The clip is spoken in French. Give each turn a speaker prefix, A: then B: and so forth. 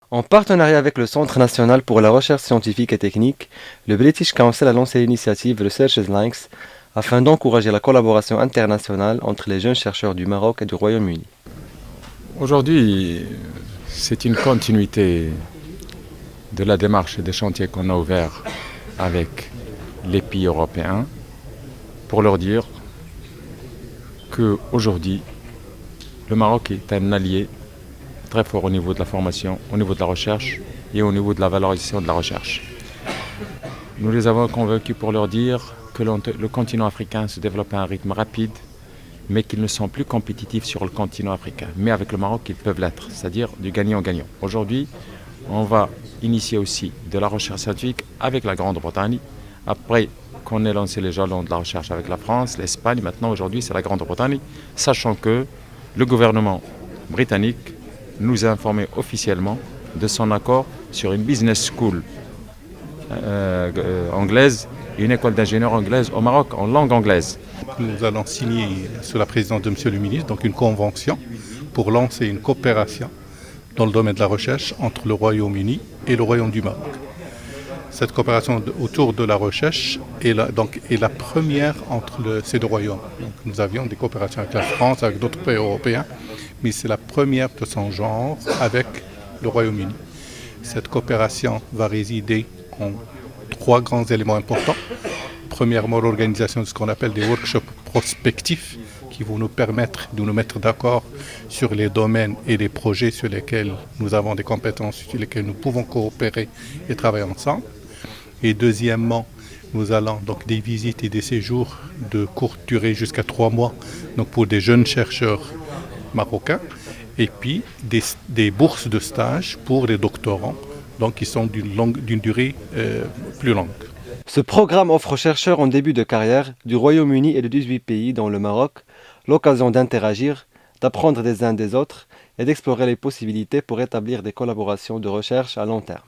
A: En partenariat avec le Centre national pour la recherche scientifique et technique, le British Council a lancé l'initiative Researchers Links afin d'encourager la collaboration internationale entre les jeunes chercheurs du Maroc et du Royaume-Uni.
B: Aujourd'hui, c'est une continuité de la démarche et des chantiers qu'on a ouverts avec les pays européens pour leur dire qu'aujourd'hui, le Maroc est un allié très fort au niveau de la formation, au niveau de la recherche et au niveau de la valorisation de la recherche. Nous les avons convaincus pour leur dire que le continent africain se développe à un rythme rapide, mais qu'ils ne sont plus compétitifs sur le continent africain. Mais avec le Maroc, ils peuvent l'être, c'est-à-dire du gagnant-gagnant. Aujourd'hui, on va initier aussi de la recherche scientifique avec la Grande-Bretagne. Après qu'on ait lancé les jalons de la recherche avec la France, l'Espagne, maintenant aujourd'hui c'est la Grande-Bretagne, sachant que le gouvernement britannique nous a informé officiellement de son accord sur une business school anglaise et une école d'ingénieurs anglaise au Maroc en langue anglaise.
C: Nous allons signer sous la présidence de Monsieur le ministre donc une convention pour lancer une coopération dans le domaine de la recherche entre le Royaume-Uni et le Royaume du Maroc. Cette coopération autour de la recherche est la première entre ces deux royaumes. Donc, nous avions des coopérations avec la France, avec d'autres pays européens, mais c'est la première de son genre avec le Royaume-Uni. Cette coopération va résider en trois grands éléments importants. Premièrement, l'organisation de ce qu'on appelle des workshops prospectifs qui vont nous permettre de nous mettre d'accord sur les domaines et les projets sur lesquels nous avons des compétences, sur lesquels nous pouvons coopérer et travailler ensemble. Et deuxièmement, nous allons donc des visites et des séjours de courte durée jusqu'à 3 mois donc pour des jeunes chercheurs marocains et puis des bourses de stage pour les doctorants donc qui sont d'une durée plus longue.
A: Ce programme offre aux chercheurs en début de carrière du Royaume-Uni et de 18 pays dont le Maroc l'occasion d'interagir, d'apprendre des uns des autres et d'explorer les possibilités pour établir des collaborations de recherche à long terme.